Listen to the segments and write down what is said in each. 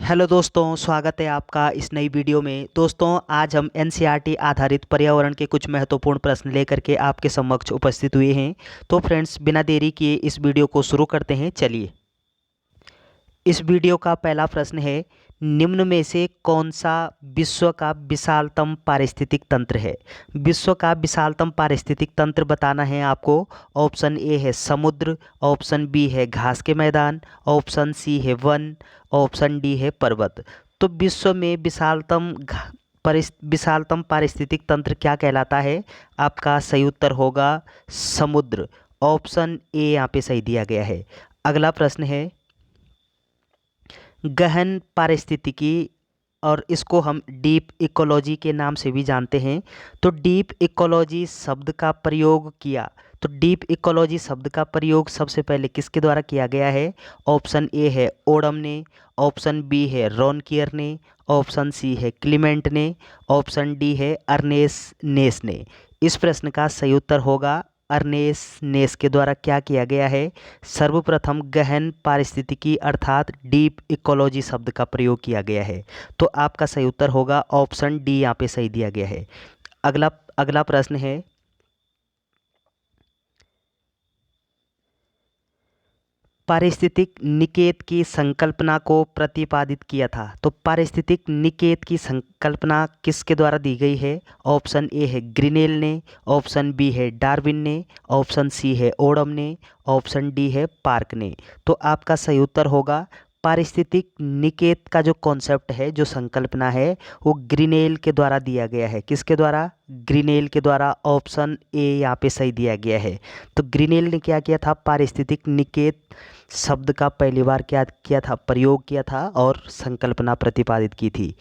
Hello दोस्तों, स्वागत है आपका इस नई वीडियो में। दोस्तों, आज हम एनसीईआरटी आधारित पर्यावरण के कुछ महत्वपूर्ण प्रश्न लेकर के आपके समक्ष उपस्थित हुए हैं। तो फ्रेंड्स, बिना देरी किए इस वीडियो को शुरू करते हैं। चलिए, इस वीडियो का पहला प्रश्न है, निम्न में से कौन सा विश्व का विशालतम पारिस्थितिक तंत्र है? विश्व का विशालतम पारिस्थितिक तंत्र बताना है आपको। ऑप्शन ए है समुद्र, ऑप्शन बी है घास के मैदान, ऑप्शन सी है वन, ऑप्शन डी है पर्वत। तो विश्व में विशालतम पारिस्थितिक तंत्र क्या कहलाता है? आपका सही उत्तर होगा समुद्र। ऑप्शन ए यहाँ पे सही दिया गया है। अगला प्रश्न है, गहन पारिस्थितिकी, और इसको हम डीप इकोलॉजी के नाम से भी जानते हैं। तो डीप इकोलॉजी शब्द का प्रयोग किया, तो डीप इकोलॉजी शब्द का प्रयोग सबसे पहले किसके द्वारा किया गया है? ऑप्शन ए है ओडम ने, ऑप्शन बी है रोनकियर ने, ऑप्शन सी है क्लीमेंट ने, ऑप्शन डी है अर्नेस नेस ने। इस प्रश्न का सही उत्तर होगा अर्नेस नेस के द्वारा क्या किया गया है? सर्वप्रथम गहन पारिस्थितिकी अर्थात डीप इकोलॉजी शब्द का प्रयोग किया गया है। तो आपका सही उत्तर होगा ऑप्शन डी, यहाँ पे सही दिया गया है। अगला अगला प्रश्न है, पारिस्थितिक निकेत की संकल्पना को प्रतिपादित किया था। तो पारिस्थितिक निकेत की संकल्पना किसके द्वारा दी गई है? ऑप्शन ए है ग्रिनेल ने, ऑप्शन बी है डार्विन ने, ऑप्शन सी है ओडम ने, ऑप्शन डी है पार्क ने। तो आपका सही उत्तर होगा पारिस्थितिक निकेत का जो कॉन्सेप्ट है, जो संकल्पना है, वो ग्रिनेल के द्वारा दिया गया है। किसके द्वारा? ग्रिनेल के द्वारा। ऑप्शन ए यहाँ पे सही दिया गया है। तो ग्रिनेल ने क्या किया था? पारिस्थितिक निकेत शब्द का पहली बार क्या किया था? प्रयोग किया था और संकल्पना प्रतिपादित की थी।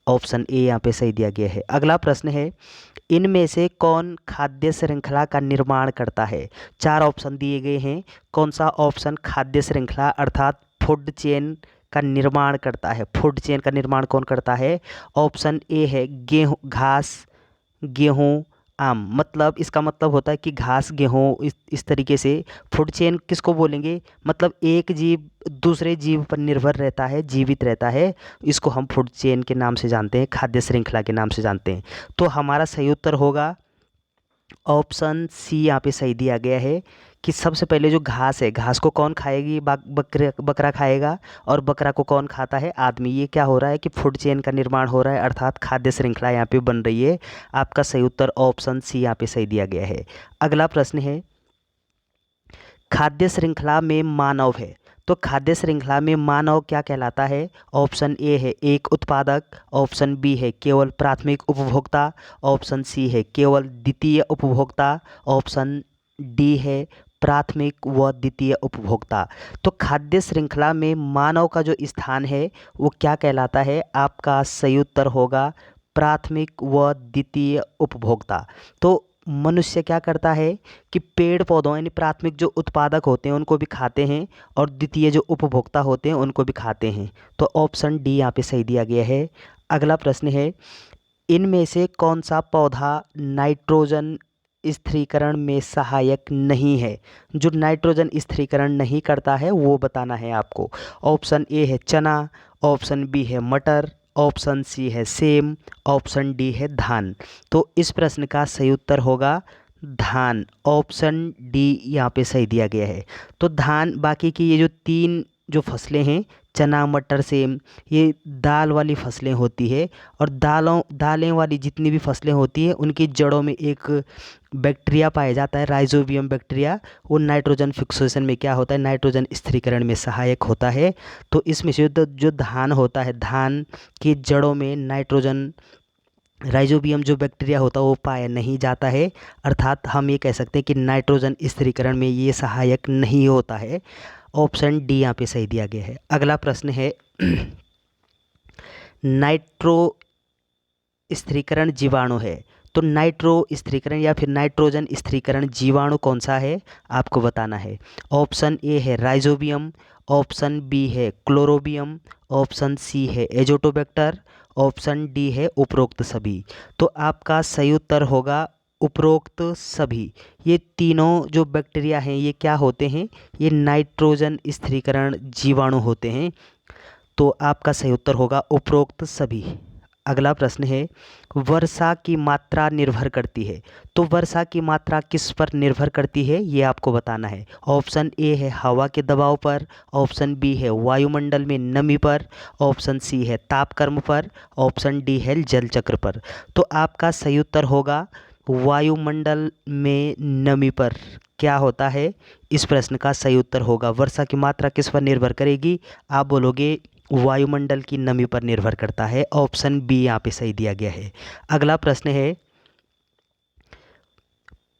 ऑप्शन ए यहाँ पे सही दिया गया है। अगला प्रश्न है, इनमें से कौन खाद्य श्रृंखला का निर्माण करता है? चार ऑप्शन दिए गए हैं। कौन सा ऑप्शन खाद्य श्रृंखला अर्थात फूड चेन का निर्माण करता है? फूड चेन का निर्माण कौन करता है? ऑप्शन ए है गेहूँ, घास, गेहूँ, आम। मतलब इसका मतलब होता है कि घास, गेहूँ, इस तरीके से। फूड चेन किसको बोलेंगे? मतलब एक जीव दूसरे जीव पर निर्भर रहता है, जीवित रहता है। इसको हम फूड चेन के नाम से जानते हैं, खाद्य श्रृंखला के नाम से जानते हैं। तो हमारा सही उत्तर होगा ऑप्शन सी, यहाँ पे सही दिया गया है कि सबसे पहले जो घास है, घास को कौन खाएगी? बकरा खाएगा। और बकरा को कौन खाता है? आदमी। ये क्या हो रहा है कि फूड चेन का निर्माण हो रहा है, अर्थात खाद्य श्रृंखला यहाँ पे बन रही है। आपका सही उत्तर ऑप्शन सी यहाँ पे सही दिया गया है। अगला प्रश्न है, खाद्य श्रृंखला में मानव है। तो खाद्य श्रृंखला में मानव क्या कहलाता है? ऑप्शन ए है एक उत्पादक, ऑप्शन बी है केवल प्राथमिक उपभोक्ता, ऑप्शन सी है केवल द्वितीय उपभोक्ता, ऑप्शन डी है प्राथमिक व द्वितीय उपभोक्ता। तो खाद्य श्रृंखला में मानव का जो स्थान है वो क्या कहलाता है? आपका सही उत्तर होगा प्राथमिक व द्वितीय उपभोक्ता। तो मनुष्य क्या करता है कि पेड़ पौधों यानी प्राथमिक जो उत्पादक होते हैं उनको भी खाते हैं, और द्वितीय जो उपभोक्ता होते हैं उनको भी खाते हैं। तो ऑप्शन डी यहाँ पे सही दिया गया है। अगला प्रश्न है, इनमें से कौन सा पौधा नाइट्रोजन स्थिरीकरण में सहायक नहीं है? जो नाइट्रोजन स्थिरीकरण नहीं करता है वो बताना है आपको। ऑप्शन ए है चना, ऑप्शन बी है मटर, ऑप्शन सी है सेम, ऑप्शन डी है धान। तो इस प्रश्न का सही उत्तर होगा धान। ऑप्शन डी यहाँ पे सही दिया गया है। तो धान, बाकी की ये जो तीन जो फसलें हैं, चना, मटर, सेम, ये दाल वाली फसलें होती है। और दालें वाली जितनी भी फसलें होती है उनकी जड़ों में एक बैक्टीरिया पाया जाता है, राइजोबियम बैक्टीरिया। वो नाइट्रोजन फिक्सेशन में क्या होता है? नाइट्रोजन स्थिरीकरण में सहायक होता है। तो इसमें से जो धान होता है, धान की जड़ों में नाइट्रोजन राइजोबियम जो बैक्टीरिया होता है वो पाया नहीं जाता है। अर्थात हम ये कह सकते हैं कि नाइट्रोजन स्थिरीकरण में ये सहायक नहीं होता है। ऑप्शन डी यहाँ पे सही दिया गया है। अगला प्रश्न है, नाइट्रो स्थिरीकरण जीवाणु है। तो नाइट्रो स्थिरीकरण या फिर नाइट्रोजन स्थिरीकरण जीवाणु कौन सा है? आपको बताना है। ऑप्शन ए है राइजोबियम, ऑप्शन बी है क्लोरोबियम, ऑप्शन सी है एजोटोबैक्टर, ऑप्शन डी है उपरोक्त सभी। तो आपका सही उत्तर होगा उपरोक्त सभी। ये तीनों जो बैक्टीरिया हैं ये क्या होते हैं? ये नाइट्रोजन स्थिरीकरण जीवाणु होते हैं। तो आपका सही उत्तर होगा उपरोक्त सभी। अगला प्रश्न है, वर्षा की मात्रा निर्भर करती है। तो वर्षा की मात्रा किस पर निर्भर करती है, ये आपको बताना है। ऑप्शन ए है हवा के दबाव पर, ऑप्शन बी है वायुमंडल में नमी पर, ऑप्शन सी है तापक्रम पर, ऑप्शन डी है जल चक्र पर। तो आपका सही उत्तर होगा वायुमंडल में नमी पर। क्या होता है, इस प्रश्न का सही उत्तर होगा वर्षा की मात्रा किस पर निर्भर करेगी, आप बोलोगे वायुमंडल की नमी पर निर्भर करता है। ऑप्शन बी यहाँ पे सही दिया गया है। अगला प्रश्न है,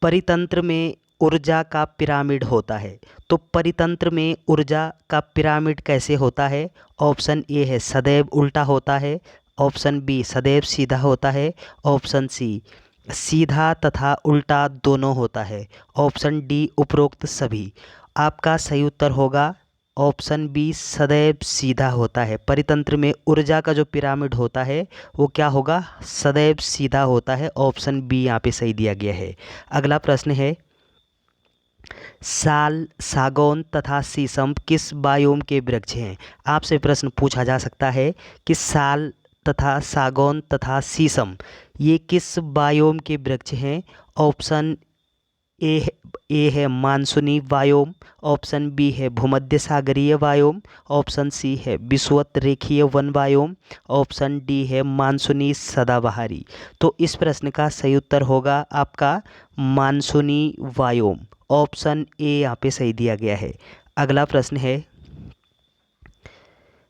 परितंत्र में ऊर्जा का पिरामिड होता है। तो परितंत्र में ऊर्जा का पिरामिड कैसे होता है। ऑप्शन ए है सदैव उल्टा होता है, ऑप्शन बी सदैव सीधा होता है, ऑप्शन सी सीधा तथा उल्टा दोनों होता है, ऑप्शन डी उपरोक्त सभी। आपका सही उत्तर होगा ऑप्शन बी सदैव सीधा होता है। परितंत्र में ऊर्जा का जो पिरामिड होता है वो क्या होगा, सदैव सीधा होता है। ऑप्शन बी यहाँ पे सही दिया गया है। अगला प्रश्न है, साल, सागौन तथा शीशम किस बायोम के वृक्ष हैं। आपसे प्रश्न पूछा जा सकता है कि साल तथा सागौन तथा शीशम ये किस बायोम के वृक्ष हैं। ऑप्शन ए है मानसूनी वायोम, ऑप्शन बी है भूमध्य सागरीय वायोम, ऑप्शन सी है विषुवत रेखीय वन वायोम, ऑप्शन डी है मानसूनी सदाबहारी। तो इस प्रश्न का सही उत्तर होगा आपका मानसूनी वायोम। ऑप्शन ए यहाँ पे सही दिया गया है। अगला प्रश्न है,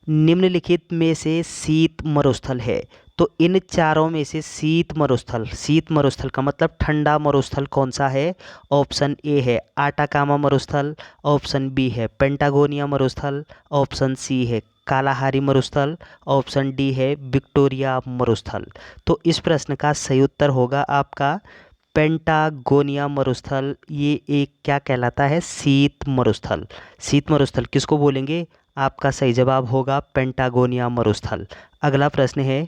निम्नलिखित में से शीत मरुस्थल है। तो इन चारों में से शीत मरुस्थल का मतलब ठंडा मरुस्थल कौन सा है। ऑप्शन ए है आटाकामा मरुस्थल, ऑप्शन बी है पेंटागोनिया मरुस्थल, ऑप्शन सी है कालाहारी मरुस्थल, ऑप्शन डी है विक्टोरिया मरुस्थल। तो इस प्रश्न का सही उत्तर होगा आपका पेंटागोनिया मरुस्थल। ये एक क्या कहलाता है, शीत मरुस्थल। शीत मरुस्थल किसको बोलेंगे, आपका सही जवाब होगा पेंटागोनिया मरुस्थल। अगला प्रश्न है,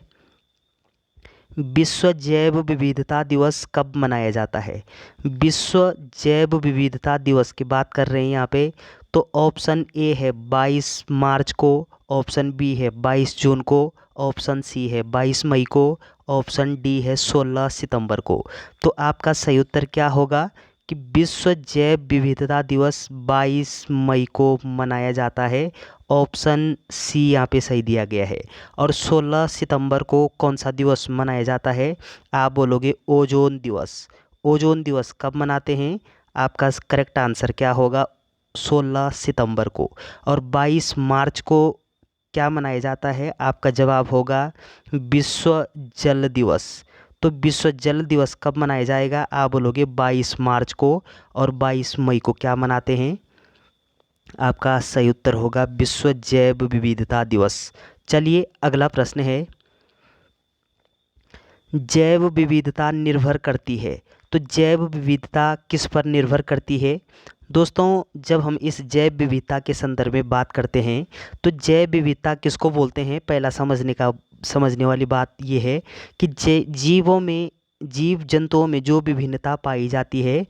विश्व जैव विविधता दिवस कब मनाया जाता है। विश्व जैव विविधता दिवस की बात कर रहे हैं यहाँ पे। तो ऑप्शन ए है 22 मार्च को, ऑप्शन बी है 22 जून को, ऑप्शन सी है 22 मई को, ऑप्शन डी है 16 सितंबर को। तो आपका सही उत्तर क्या होगा कि विश्व जैव विविधता दिवस 22 मई को मनाया जाता है। ऑप्शन सी यहाँ पे सही दिया गया है। और 16 सितंबर को कौन सा दिवस मनाया जाता है, आप बोलोगे ओजोन दिवस। ओजोन दिवस कब मनाते हैं, आपका करेक्ट आंसर क्या होगा 16 सितंबर को। और 22 मार्च को क्या मनाया जाता है, आपका जवाब होगा विश्व जल दिवस। तो विश्व जल दिवस कब मनाया जाएगा, आप बोलोगे 22 मार्च को। और 22 मई को क्या मनाते हैं, आपका सही उत्तर होगा विश्व जैव विविधता दिवस। चलिए अगला प्रश्न है, जैव विविधता निर्भर करती है। तो जैव विविधता किस पर निर्भर करती है। दोस्तों, जब हम इस जैव विविधता के संदर्भ में बात करते हैं तो जैव विविधता किसको बोलते हैं, पहला समझने वाली बात यह है कि जीव जंतुओं में जो विभिन्नता पाई जाती है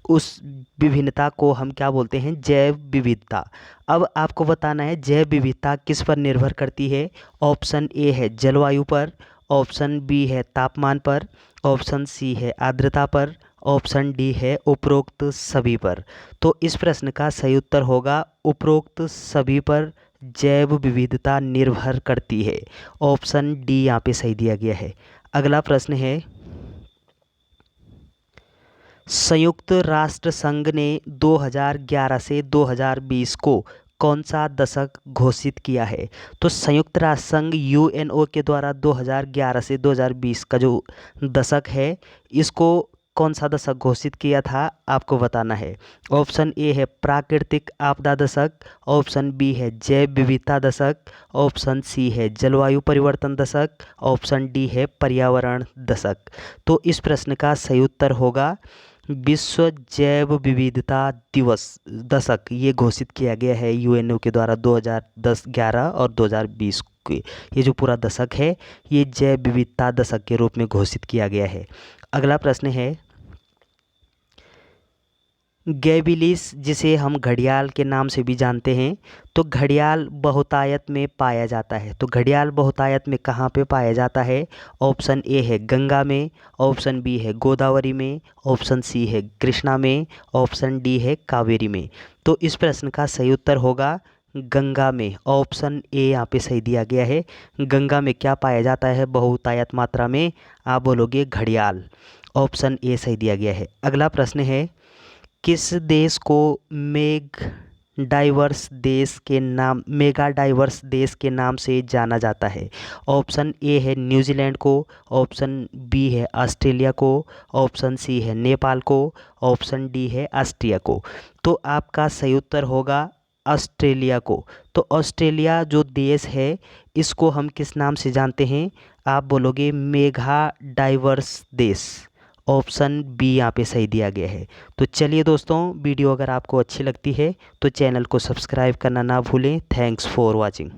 उस विभिन्नता को हम क्या बोलते हैं, जैव विविधता। अब आपको बताना है जैव विविधता किस पर निर्भर करती है। ऑप्शन ए है जलवायु पर, ऑप्शन बी है तापमान पर, ऑप्शन सी है आर्द्रता पर, ऑप्शन डी है उपरोक्त सभी पर। तो इस प्रश्न का सही उत्तर होगा उपरोक्त सभी पर जैव विविधता निर्भर करती है। ऑप्शन डी यहाँ पे सही दिया गया है। अगला प्रश्न है, संयुक्त राष्ट्र संघ ने 2011 से 2020 को कौन सा दशक घोषित किया है। तो संयुक्त राष्ट्र संघ यूएनओ के द्वारा 2011 से 2020 का जो दशक है इसको कौन सा दशक घोषित किया था, आपको बताना है। ऑप्शन ए है प्राकृतिक आपदा दशक, ऑप्शन बी है जैव विविधता दशक, ऑप्शन सी है जलवायु परिवर्तन दशक, ऑप्शन डी है पर्यावरण दशक। तो इस प्रश्न का सही उत्तर होगा विश्व जैव विविधता दिवस दशक। ये घोषित किया गया है यूएनओ के द्वारा 2011 और 2020 के। ये जो पूरा दशक है ये जैव विविधता दशक के रूप में घोषित किया गया है। अगला प्रश्न है, गैबिलिस, जिसे हम घड़ियाल के नाम से भी जानते हैं, तो घड़ियाल बहुतायत में पाया जाता है। तो घड़ियाल बहुतायत में कहाँ पे पाया जाता है? ऑप्शन ए है गंगा में, ऑप्शन बी है गोदावरी में, ऑप्शन सी है कृष्णा में, ऑप्शन डी है कावेरी में। तो इस प्रश्न का सही उत्तर होगा गंगा में। ऑप्शन ए यहाँ पे सही दिया गया है। गंगा में क्या पाया जाता है बहुतायत मात्रा में? आप बोलोगे घड़ियाल। ऑप्शन ए सही दिया गया है। अगला प्रश्न है, किस देश को मेगा डाइवर्स देश के नाम से जाना जाता है? ऑप्शन ए है न्यूजीलैंड को, ऑप्शन बी है ऑस्ट्रेलिया को, ऑप्शन सी है नेपाल को, ऑप्शन डी है ऑस्ट्रिया को। तो आपका सही उत्तर होगा ऑस्ट्रेलिया को। तो ऑस्ट्रेलिया जो देश है, इसको हम किस नाम से जानते हैं? आप बोलोगे मेगा डाइवर्स देश। ऑप्शन बी यहाँ पे सही दिया गया है। तो चलिए दोस्तों, वीडियो अगर आपको अच्छी लगती है तो चैनल को सब्सक्राइब करना ना भूलें। Thanks for watching.